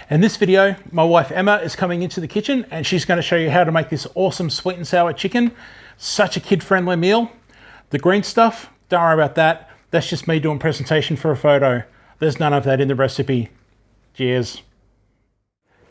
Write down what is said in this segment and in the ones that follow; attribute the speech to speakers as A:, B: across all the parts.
A: In this video, my wife Emma is coming into the kitchen and she's going to show you how to make this awesome sweet and sour chicken. Such a kid-friendly meal. The green stuff, don't worry about that. That's just me doing presentation for a photo. There's none of that in the recipe. Cheers.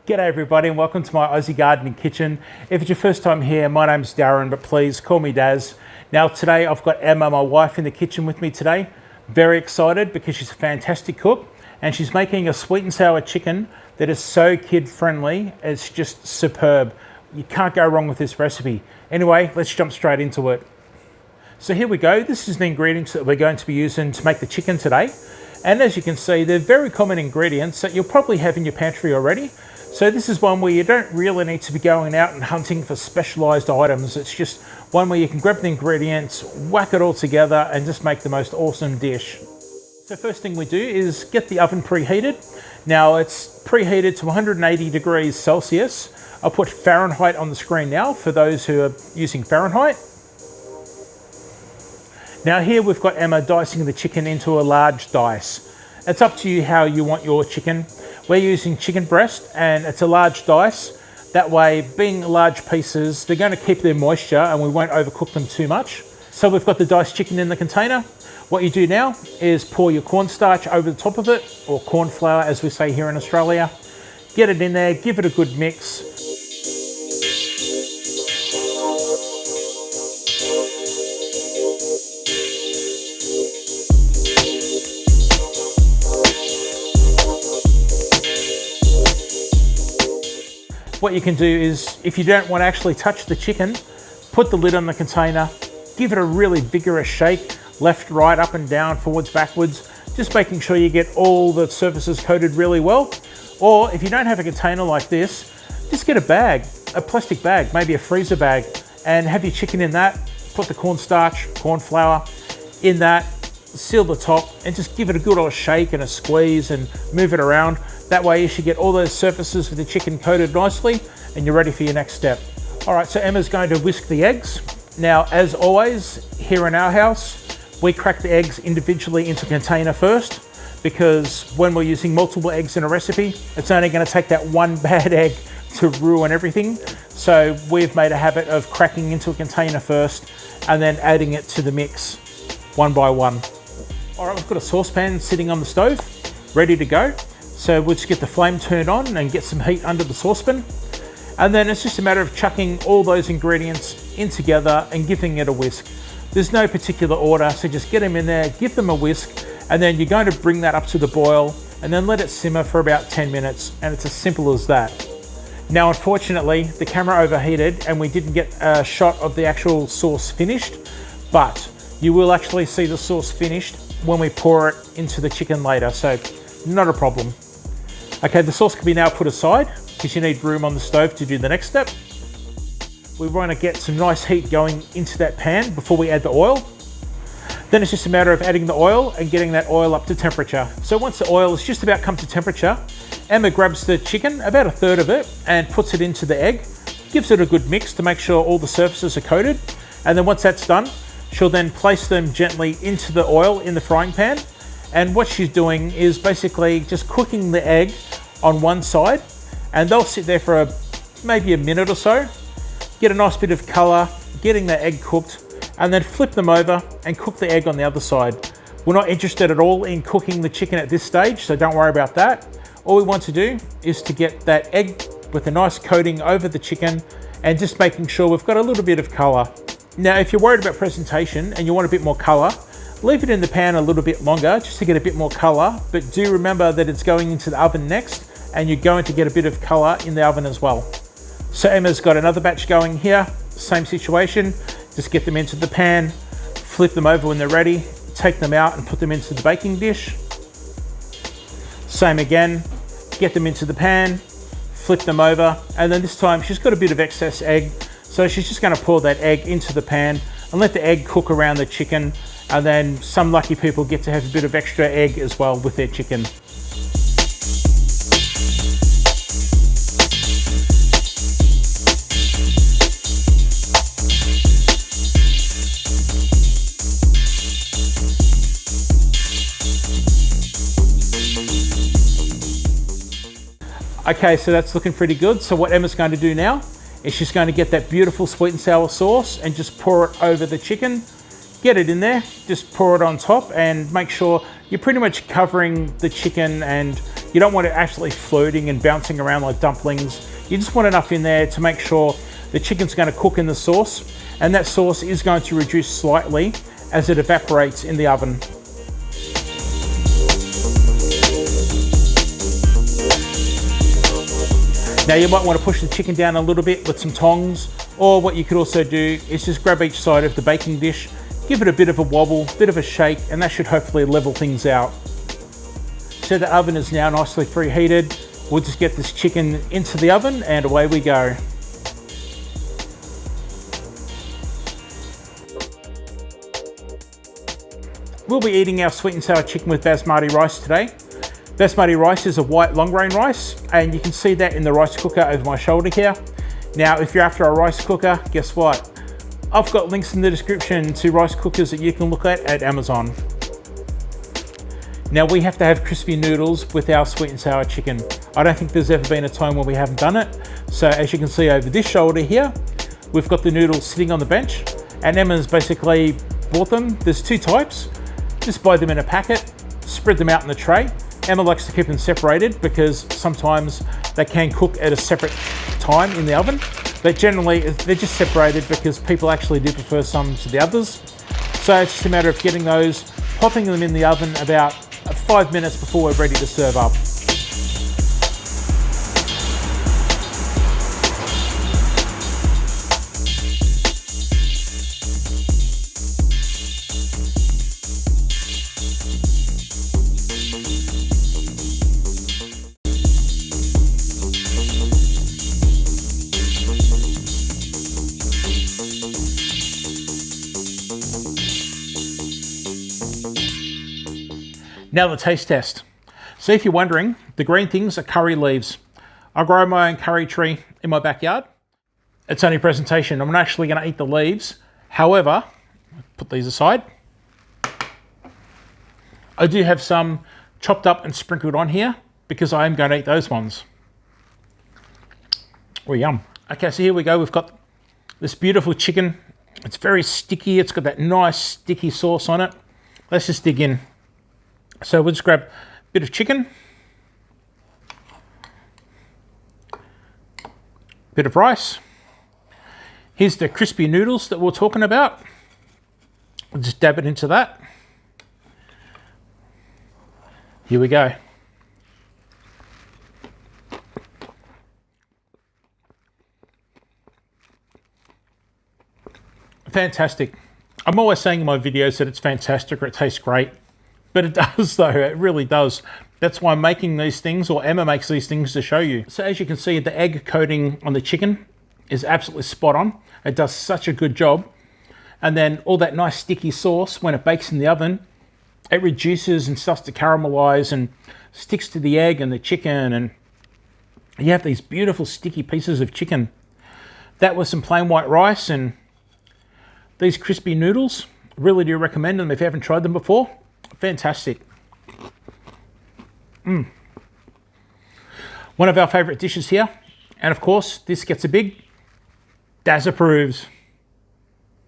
A: G'day everybody and welcome to my Aussie gardening kitchen. If it's your first time here, my name's Darren, but please call me Daz. Now today I've got Emma, my wife, in the kitchen with me today. Very excited because she's a fantastic cook and she's making a sweet and sour chicken that is so kid-friendly. It's just superb. You can't go wrong with this recipe. Anyway, let's jump straight into it. So here we go. This is the ingredients that we're going to be using to make the chicken today. And as you can see, they're very common ingredients that you'll probably have in your pantry already. So this is one where you don't really need to be going out and hunting for specialized items. It's just one where you can grab the ingredients, whack it all together and just make the most awesome dish. So first thing we do is get the oven preheated. Now it's preheated to 180 degrees Celsius. I'll put Fahrenheit on the screen now for those who are using Fahrenheit. Now here we've got Emma dicing the chicken into a large dice. It's up to you how you want your chicken. We're using chicken breast and it's a large dice. That way, being large pieces, they're going to keep their moisture and we won't overcook them too much. So we've got the diced chicken in the container. What you do now is pour your cornstarch over the top of it, or corn flour as we say here in Australia. Get it in there, give it a good mix. What you can do is, if you don't want to actually touch the chicken, put the lid on the container, give it a really vigorous shake, left, right, up and down, forwards, backwards, just making sure you get all the surfaces coated really well. Or if you don't have a container like this, just get a bag, a plastic bag, maybe a freezer bag, and have your chicken in that, put the cornstarch, corn flour in that, seal the top, and just give it a good old shake and a squeeze and move it around. That way you should get all those surfaces with the chicken coated nicely and you're ready for your next step. All right, so Emma's going to whisk the eggs. Now, as always, here in our house, we crack the eggs individually into a container first, because when we're using multiple eggs in a recipe, it's only going to take that one bad egg to ruin everything. So we've made a habit of cracking into a container first and then adding it to the mix one by one. All right, we've got a saucepan sitting on the stove, ready to go. So we'll just get the flame turned on and get some heat under the saucepan. And then it's just a matter of chucking all those ingredients in together and giving it a whisk. There's no particular order, so just get them in there, give them a whisk, and then you're going to bring that up to the boil and then let it simmer for about 10 minutes, and it's as simple as that. Now, unfortunately, the camera overheated and we didn't get a shot of the actual sauce finished, but you will actually see the sauce finished when we pour it into the chicken later, so not a problem. Okay, the sauce can be now put aside because you need room on the stove to do the next step. We want to get some nice heat going into that pan before we add the oil. Then it's just a matter of adding the oil and getting that oil up to temperature. So once the oil is just about come to temperature, Emma grabs the chicken, about a third of it, and puts it into the egg, gives it a good mix to make sure all the surfaces are coated. And then once that's done, she'll then place them gently into the oil in the frying pan. And what she's doing is basically just cooking the egg on one side, and they'll sit there for maybe a minute or so, get a nice bit of color, getting the egg cooked, and then flip them over and cook the egg on the other side. We're not interested at all in cooking the chicken at this stage, so don't worry about that. All we want to do is to get that egg with a nice coating over the chicken and just making sure we've got a little bit of color. Now, if you're worried about presentation and you want a bit more color, leave it in the pan a little bit longer just to get a bit more color, but do remember that it's going into the oven next and you're going to get a bit of color in the oven as well. So Emma's got another batch going here, same situation, just get them into the pan, flip them over when they're ready, take them out and put them into the baking dish. Same again, get them into the pan, flip them over, and then this time she's got a bit of excess egg, so she's just going to pour that egg into the pan and let the egg cook around the chicken, and then some lucky people get to have a bit of extra egg as well with their chicken. Okay, so that's looking pretty good. So what Emma's going to do now is she's going to get that beautiful sweet and sour sauce and just pour it over the chicken. Get it in there, just pour it on top and make sure you're pretty much covering the chicken, and you don't want it actually floating and bouncing around like dumplings. You just want enough in there to make sure the chicken's going to cook in the sauce, and that sauce is going to reduce slightly as it evaporates in the oven. Now you might want to push the chicken down a little bit with some tongs, or what you could also do is just grab each side of the baking dish, give it a bit of a wobble, bit of a shake, and that should hopefully level things out. So the oven is now nicely preheated. We'll just get this chicken into the oven and away we go. We'll be eating our sweet and sour chicken with basmati rice today. Basmati rice is a white long grain rice, and you can see that in the rice cooker over my shoulder here. Now, if you're after a rice cooker, guess what? I've got links in the description to rice cookers that you can look at Amazon. Now we have to have crispy noodles with our sweet and sour chicken. I don't think there's ever been a time when we haven't done it. So as you can see over this shoulder here, we've got the noodles sitting on the bench, and Emma's basically bought them. There's two types. Just buy them in a packet, spread them out in the tray. Emma likes to keep them separated because sometimes they can cook at a separate time in the oven. But generally, they're just separated because people actually do prefer some to the others. So it's just a matter of getting those, popping them in the oven about 5 minutes before we're ready to serve up. Now the taste test. So if you're wondering, the green things are curry leaves. I grow my own curry tree in my backyard. It's only presentation. I'm not actually going to eat the leaves. However, put these aside. I do have some chopped up and sprinkled on here because I am going to eat those ones. Oh, yum. Okay, so here we go. We've got this beautiful chicken. It's very sticky. It's got that nice sticky sauce on it. Let's just dig in. So we'll just grab a bit of chicken, bit of rice. Here's the crispy noodles that we're talking about. We'll just dab it into that. Here we go. Fantastic. I'm always saying in my videos that it's fantastic or it tastes great. But it does though, it really does. That's why I'm making these things, or Emma makes these things to show you. So as you can see, the egg coating on the chicken is absolutely spot on. It does such a good job. And then all that nice sticky sauce, when it bakes in the oven, it reduces and starts to caramelize and sticks to the egg and the chicken, and you have these beautiful sticky pieces of chicken. That was some plain white rice and these crispy noodles. Really do recommend them if you haven't tried them before. Fantastic. One of our favorite dishes here. And of course, this gets a big Daz approves.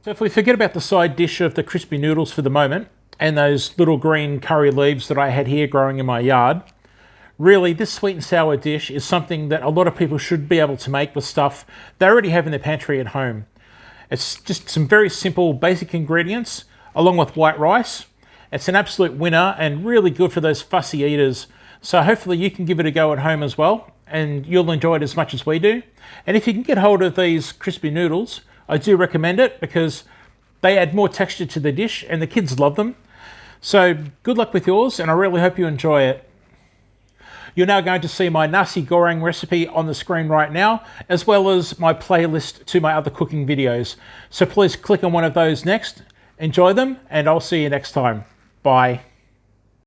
A: So if we forget about the side dish of the crispy noodles for the moment, and those little green curry leaves that I had here growing in my yard, really this sweet and sour dish is something that a lot of people should be able to make with stuff they already have in their pantry at home. It's just some very simple basic ingredients along with white rice. It's an absolute winner and really good for those fussy eaters. So hopefully you can give it a go at home as well, and you'll enjoy it as much as we do. And if you can get hold of these crispy noodles, I do recommend it because they add more texture to the dish and the kids love them. So good luck with yours, and I really hope you enjoy it. You're now going to see my Nasi Goreng recipe on the screen right now, as well as my playlist to my other cooking videos. So please click on one of those next. Enjoy them, and I'll see you next time. Bye.